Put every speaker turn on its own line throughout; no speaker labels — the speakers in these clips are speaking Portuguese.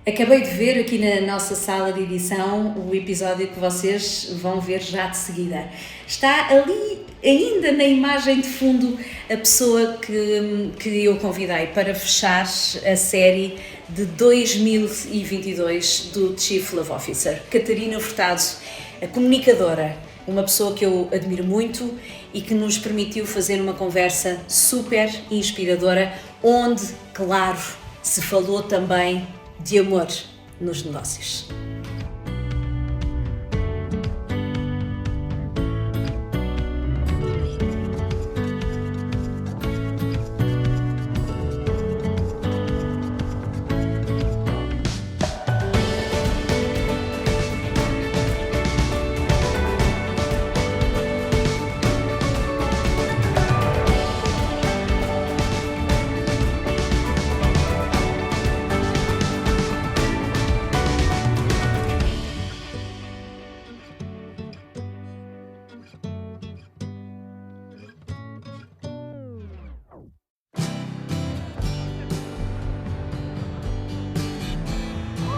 Acabei de ver aqui na nossa sala de edição o episódio que vocês vão ver já de seguida. Está ali, ainda na imagem de fundo, a pessoa que eu convidei para fechar a série de 2022 do Chief Love Officer. Catarina Furtado, a comunicadora, uma pessoa que eu admiro muito e que nos permitiu fazer uma conversa super inspiradora, onde, claro, se falou também de amor nos negócios.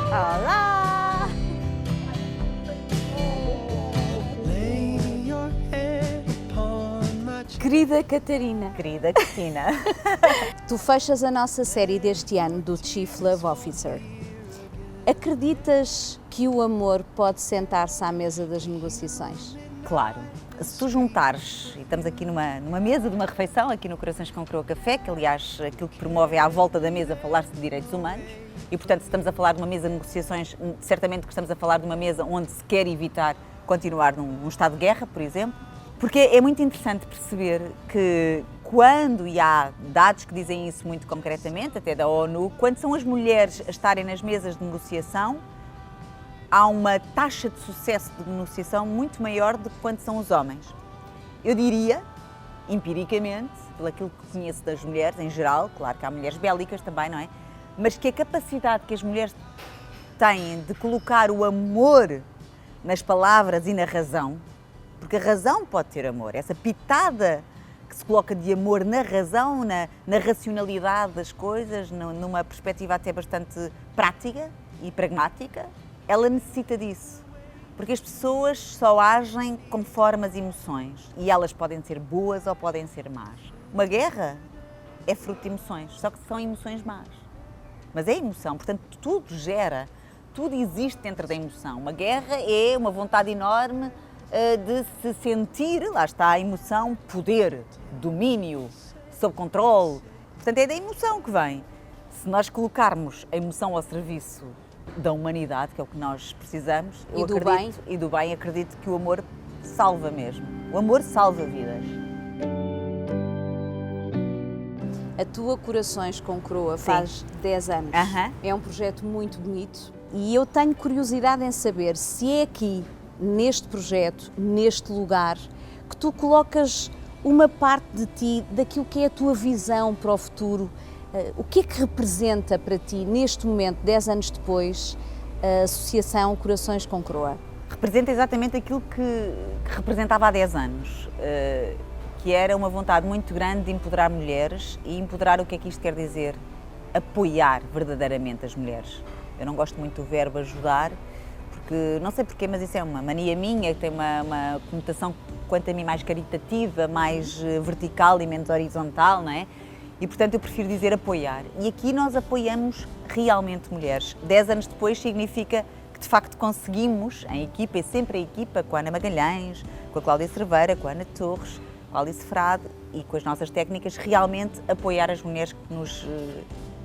Olá! Querida Catarina, tu fechas a nossa série deste ano do Chief Love Officer. Acreditas que o amor pode sentar-se à mesa das negociações?
Claro. Se tu juntares, e estamos aqui numa mesa de uma refeição, aqui no Corações com Coroa Café, que aliás aquilo que promove é à volta da mesa falar-se de direitos humanos, e portanto se estamos a falar de uma mesa de negociações, certamente que estamos a falar de uma mesa onde se quer evitar continuar num estado de guerra, por exemplo, porque é muito interessante perceber que quando, e há dados que dizem isso muito concretamente, até da ONU, quando são as mulheres a estarem nas mesas de negociação, há uma taxa de sucesso de negociação muito maior do que quando são os homens. Eu diria, empiricamente, pelo aquilo que conheço das mulheres em geral, claro que há mulheres bélicas também, não é? Mas que a capacidade que as mulheres têm de colocar o amor nas palavras e na razão, porque a razão pode ter amor, essa pitada que se coloca de amor na razão, na racionalidade das coisas, numa perspectiva até bastante prática e pragmática, ela necessita disso, porque as pessoas só agem conforme as emoções e elas podem ser boas ou podem ser más. Uma guerra é fruto de emoções, só que são emoções más. Mas é emoção, portanto tudo existe dentro da emoção. Uma guerra é uma vontade enorme de se sentir, lá está a emoção, poder, domínio, sob controle. Portanto é da emoção que vem. Se nós colocarmos a emoção ao serviço da humanidade, que é o que nós precisamos, e do bem, acredito que o amor salva mesmo. O amor salva vidas.
A tua Corações com Coroa faz 10 anos. É um projeto muito bonito e eu tenho curiosidade em saber se é aqui, neste projeto, neste lugar, que tu colocas uma parte de ti, daquilo que é a tua visão para o futuro. O que é que representa para ti, neste momento, 10 anos depois, a Associação Corações com Coroa?
Representa exatamente aquilo que representava há 10 anos, que era uma vontade muito grande de empoderar mulheres e empoderar, o que é que isto quer dizer? Apoiar verdadeiramente as mulheres. Eu não gosto muito do verbo ajudar, porque não sei porquê, mas isso é uma mania minha, que tem uma conotação, quanto a mim, mais caritativa, mais vertical e menos horizontal, não é? E, portanto, eu prefiro dizer apoiar. E aqui nós apoiamos realmente mulheres. 10 anos depois significa que, de facto, conseguimos, em equipa, e sempre a equipa, com a Ana Magalhães, com a Cláudia Cerveira, com a Ana Torres, com a Alice Frade e com as nossas técnicas, realmente apoiar as mulheres que nos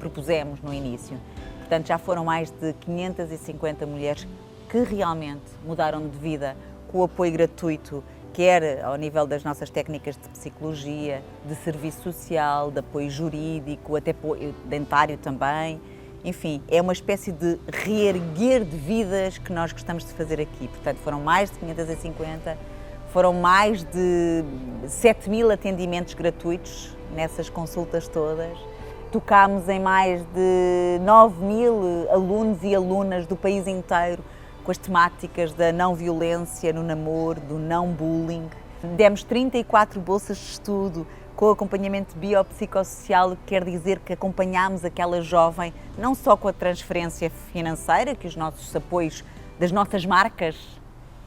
propusemos no início. Portanto, já foram mais de 550 mulheres que realmente mudaram de vida com o apoio gratuito, quer ao nível das nossas técnicas de psicologia, de serviço social, de apoio jurídico, até apoio dentário também. Enfim, é uma espécie de reerguer de vidas que nós gostamos de fazer aqui. Portanto, foram mais de 550, foram mais de 7.000 atendimentos gratuitos nessas consultas todas. Tocámos em mais de 9.000 alunos e alunas do país inteiro com as temáticas da não violência no namoro, do não bullying. Demos 34 bolsas de estudo com o acompanhamento biopsicossocial, que quer dizer que acompanhamos aquela jovem não só com a transferência financeira, que os nossos apoios das nossas marcas,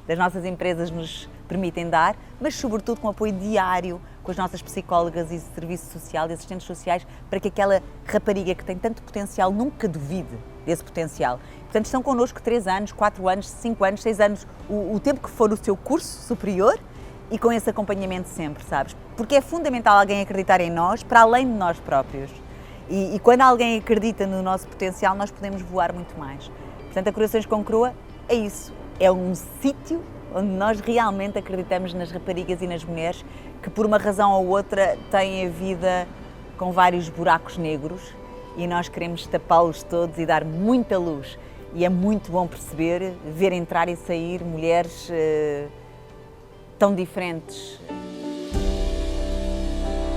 das nossas empresas nos permitem dar, mas sobretudo com apoio diário com as nossas psicólogas e serviço social e assistentes sociais, para que aquela rapariga que tem tanto potencial nunca duvide desse potencial. Portanto, estão connosco 3 anos, 4 anos, 5 anos, 6 anos, o tempo que for o seu curso superior, e com esse acompanhamento sempre, sabes? Porque é fundamental alguém acreditar em nós, para além de nós próprios. E quando alguém acredita no nosso potencial, nós podemos voar muito mais. Portanto, a Corações com Croa é isso, é um sítio onde nós realmente acreditamos nas raparigas e nas mulheres que, por uma razão ou outra, têm a vida com vários buracos negros, e nós queremos tapá-los todos e dar muita luz. E é muito bom perceber, ver entrar e sair mulheres tão diferentes.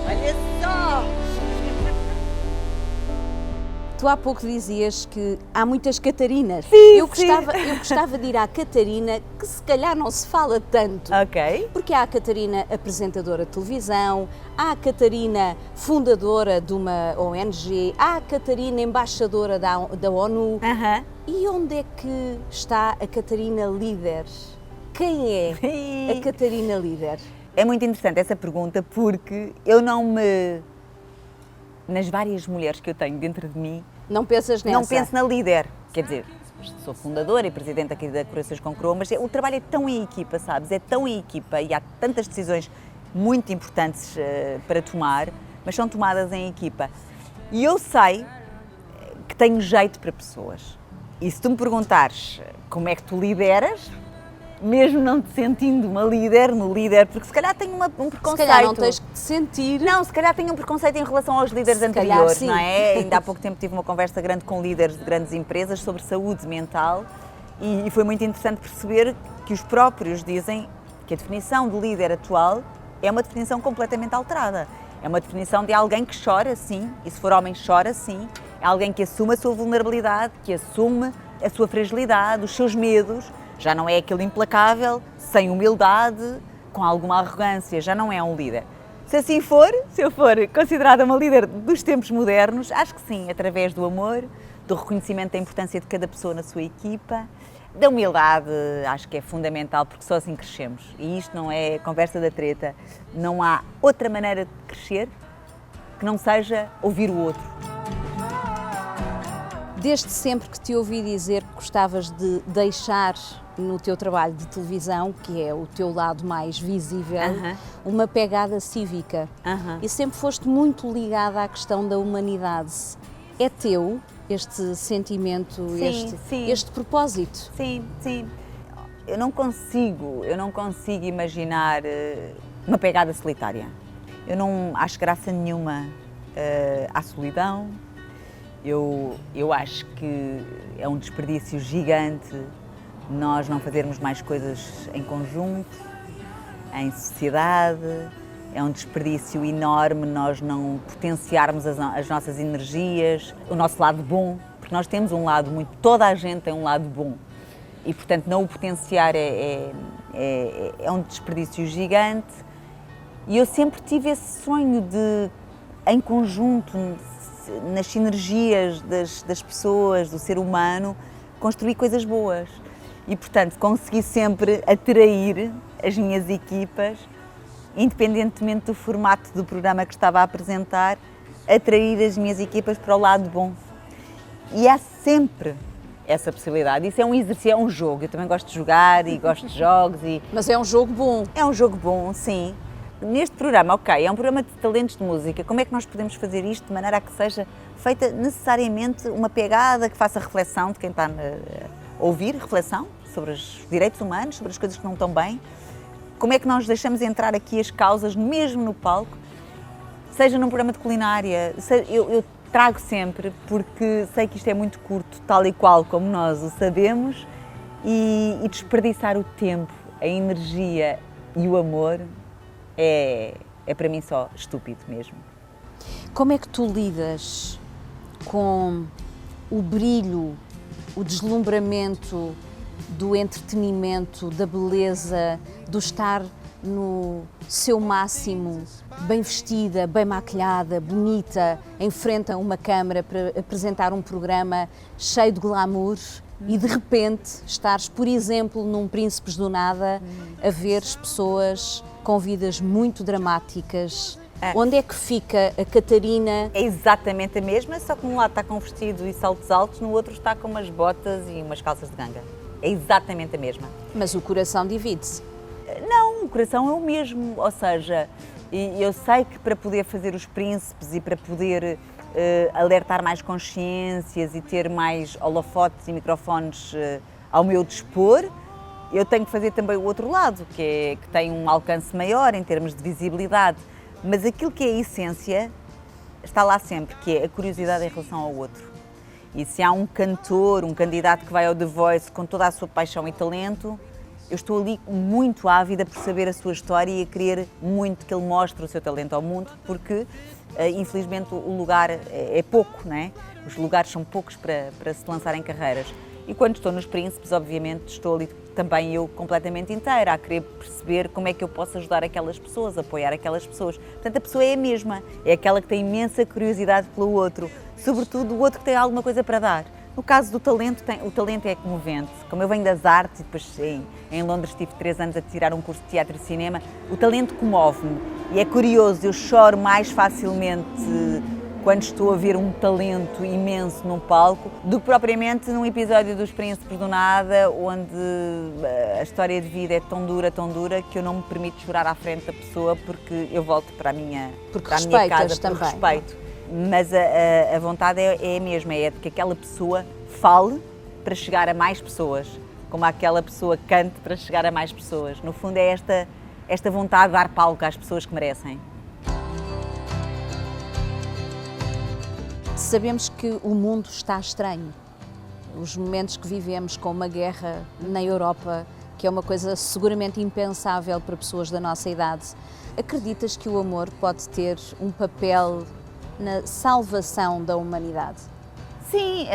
Olha só!
Tu há pouco dizias que há muitas Catarinas.
Sim,
eu gostava de ir à Catarina, que se calhar não se fala tanto.
Ok.
Porque há a Catarina apresentadora de televisão, há a Catarina fundadora de uma ONG, há a Catarina embaixadora da ONU. E onde é que está a Catarina líder? Quem é a Catarina líder?
É muito interessante essa pergunta, porque eu não me... Nas várias mulheres que eu tenho dentro de mim...
Não pensas nessa?
Não penso na líder. Quer dizer, sou fundadora e presidente aqui da Corações com Croa, mas o trabalho é tão em equipa, sabes? É tão em equipa e há tantas decisões muito importantes para tomar, mas são tomadas em equipa. E eu sei que tenho jeito para pessoas. E se tu me perguntares como é que tu lideras, mesmo não te sentindo uma líder, porque se calhar tenho um preconceito.
Se calhar não tens que te sentir.
Não, se calhar tenho um preconceito em relação aos líderes anteriores, não é? Ainda há pouco tempo tive uma conversa grande com líderes de grandes empresas sobre saúde mental, e foi muito interessante perceber que os próprios dizem que a definição de líder atual é uma definição completamente alterada. É uma definição de alguém que chora, sim, e se for homem chora, sim. É alguém que assume a sua vulnerabilidade, que assume a sua fragilidade, os seus medos. Já não é aquele implacável, sem humildade, com alguma arrogância, já não é um líder. Se assim for, se eu for considerada uma líder dos tempos modernos, acho que sim, através do amor, do reconhecimento da importância de cada pessoa na sua equipa, da humildade, acho que é fundamental, porque só assim crescemos. E isto não é conversa da treta, não há outra maneira de crescer que não seja ouvir o outro.
Desde sempre que te ouvi dizer que gostavas de deixar no teu trabalho de televisão, que é o teu lado mais visível, uma pegada cívica. E sempre foste muito ligada à questão da humanidade. É teu este sentimento, este propósito?
Sim, sim. Eu não consigo imaginar uma pegada solitária. Eu não acho graça nenhuma à solidão. Eu acho que é um desperdício gigante nós não fazermos mais coisas em conjunto, em sociedade. É um desperdício enorme nós não potenciarmos as nossas energias, o nosso lado bom, porque nós temos um lado muito... Toda a gente tem um lado bom e, portanto, não o potenciar é um desperdício gigante. E eu sempre tive esse sonho de, em conjunto, nas sinergias das pessoas, do ser humano, construir coisas boas. E, portanto, consegui sempre atrair as minhas equipas, independentemente do formato do programa que estava a apresentar, atrair as minhas equipas para o lado bom. E há sempre essa possibilidade. Isso é um exercício, é um jogo. Eu também gosto de jogar e gosto de jogos.
Mas é um jogo bom.
É um jogo bom, sim. Neste programa, ok, é um programa de talentos de música. Como é que nós podemos fazer isto de maneira a que seja feita necessariamente uma pegada que faça reflexão de quem está a ouvir, reflexão sobre os direitos humanos, sobre as coisas que não estão bem? Como é que nós deixamos entrar aqui as causas, mesmo no palco, seja num programa de culinária? Eu trago sempre, porque sei que isto é muito curto, tal e qual como nós o sabemos, e desperdiçar o tempo, a energia e o amor é para mim só estúpido mesmo.
Como é que tu lidas com o brilho, o deslumbramento do entretenimento, da beleza, do estar no seu máximo, bem vestida, bem maquilhada, bonita, enfrenta uma câmara para apresentar um programa cheio de glamour e de repente estares, por exemplo, num Príncipes do Nada, a ver pessoas com vidas muito dramáticas. Onde é que fica a Catarina?
É exatamente a mesma, só que num lado está com um vestido e saltos altos, no outro está com umas botas e umas calças de ganga. É exatamente a mesma.
Mas o coração divide-se.
Não, o coração é o mesmo, ou seja, eu sei que para poder fazer os príncipes e para poder alertar mais consciências e ter mais holofotes e microfones ao meu dispor, eu tenho que fazer também o outro lado, que tem um alcance maior em termos de visibilidade, mas aquilo que é a essência está lá sempre, que é a curiosidade em relação ao outro. E se há um cantor, um candidato que vai ao The Voice com toda a sua paixão e talento, eu estou ali muito ávida por saber a sua história e a querer muito que ele mostre o seu talento ao mundo, porque infelizmente o lugar é pouco, não é? Os lugares são poucos para se lançarem carreiras. E quando estou nos Príncipes, obviamente, estou ali também eu completamente inteira, a querer perceber como é que eu posso ajudar aquelas pessoas, apoiar aquelas pessoas. Portanto, a pessoa é a mesma, é aquela que tem imensa curiosidade pelo outro, sobretudo o outro que tem alguma coisa para dar. No caso do talento, o talento é comovente. Como eu venho das artes e depois em Londres tive 3 anos a tirar um curso de teatro e cinema, o talento comove-me. E é curioso, eu choro mais facilmente quando estou a ver um talento imenso num palco do que propriamente num episódio dos Príncipes do Nada, onde a história de vida é tão dura, que eu não me permito chorar à frente da pessoa porque eu volto para a minha casa por respeito. Mas a vontade é a mesma, é de que aquela pessoa fale para chegar a mais pessoas, como aquela pessoa cante para chegar a mais pessoas. No fundo é esta vontade de dar palco às pessoas que merecem.
Sabemos que o mundo está estranho. Os momentos que vivemos com uma guerra na Europa, que é uma coisa seguramente impensável para pessoas da nossa idade. Acreditas que o amor pode ter um papel na salvação da humanidade?
Sim,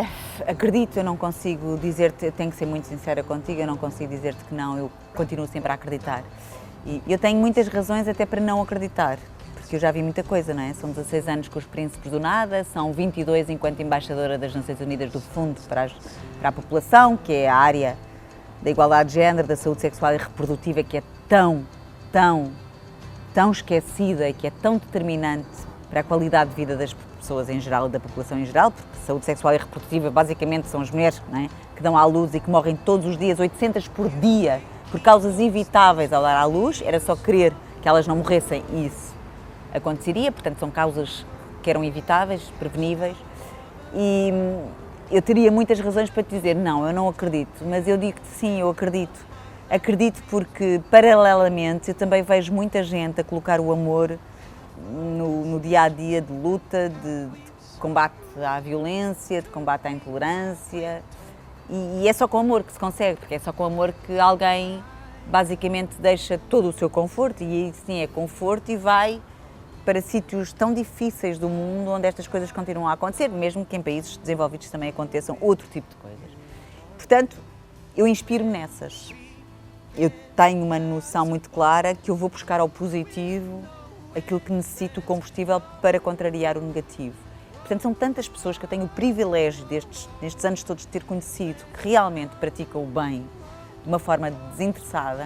acredito, eu não consigo dizer-te, eu tenho que ser muito sincera contigo, eu não consigo dizer-te que não, eu continuo sempre a acreditar. E eu tenho muitas razões até para não acreditar, porque eu já vi muita coisa, não é? São 16 anos com os Príncipes do Nada, são 22 enquanto embaixadora das Nações Unidas do Fundo para a População, que é a área da igualdade de género, da saúde sexual e reprodutiva, que é tão esquecida e que é tão determinante para a qualidade de vida das pessoas em geral e da população em geral, porque saúde sexual e reprodutiva basicamente são as mulheres, não é? Que dão à luz e que morrem todos os dias, 800 por dia, por causas evitáveis ao dar à luz. Era só querer que elas não morressem e isso aconteceria, portanto são causas que eram evitáveis, preveníveis, e eu teria muitas razões para te dizer não, eu não acredito, mas eu digo-te sim, eu acredito. Acredito porque, paralelamente, eu também vejo muita gente a colocar o amor no dia-a-dia de luta, de combate à violência, de combate à intolerância, e é só com amor que se consegue, porque é só com amor que alguém basicamente deixa todo o seu conforto, e aí sim é conforto, e vai para sítios tão difíceis do mundo onde estas coisas continuam a acontecer, mesmo que em países desenvolvidos também aconteçam outro tipo de coisas. Portanto, eu inspiro-me nessas. Eu tenho uma noção muito clara que eu vou buscar ao positivo aquilo que necessito, o combustível para contrariar o negativo. Portanto, são tantas pessoas que eu tenho o privilégio nestes anos todos de ter conhecido que realmente praticam o bem de uma forma desinteressada,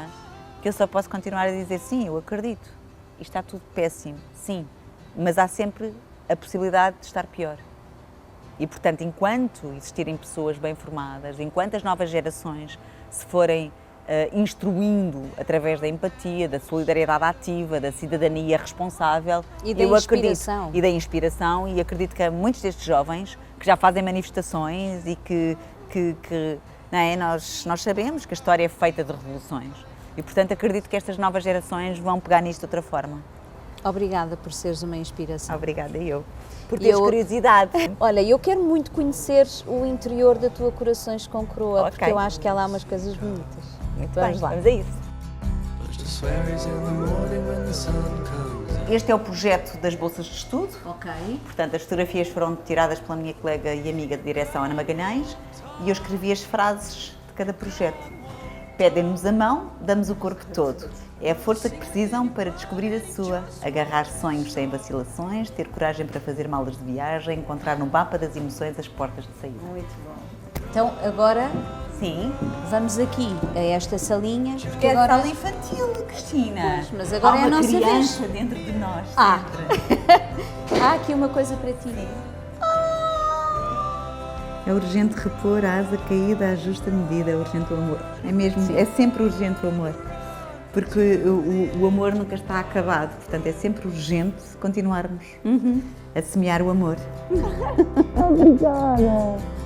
que eu só posso continuar a dizer sim, eu acredito. Isto está tudo péssimo, sim, mas há sempre a possibilidade de estar pior. E, portanto, enquanto existirem pessoas bem formadas, enquanto as novas gerações se forem instruindo através da empatia, da solidariedade ativa, da cidadania responsável,
e da inspiração.
E da inspiração, e acredito que há muitos destes jovens que já fazem manifestações e que não é? Nós sabemos que a história é feita de revoluções. E, portanto, acredito que estas novas gerações vão pegar nisto de outra forma.
Obrigada por seres uma inspiração.
Obrigada eu. Por teres curiosidade.
Olha, eu quero muito conhecer o interior da tua Corações com Coroa, porque eu acho que há lá umas coisas bonitas.
Muito bem, vamos a isso. Este é o projeto das bolsas de estudo.
Ok.
Portanto, as fotografias foram tiradas pela minha colega e amiga de direção, Ana Magalhães, e eu escrevi as frases de cada projeto. Pedem-nos a mão, damos o corpo todo. É a força que precisam para descobrir a sua, agarrar sonhos sem vacilações, ter coragem para fazer malas de viagem, encontrar no mapa das emoções as portas de saída.
Muito bom. Então, agora,
sim,
vamos aqui a esta salinha.
Porque é
agora...
a sala infantil, Cristina.
Pois, mas agora
há
é a nossa vez.
Há uma criança dentro de nós.
Há aqui uma coisa para ti.
Sim. É urgente repor a asa caída à justa medida, é urgente o amor. É mesmo, sim. É sempre urgente o amor. Porque o amor nunca está acabado, portanto é sempre urgente continuarmos a semear o amor.
Obrigada!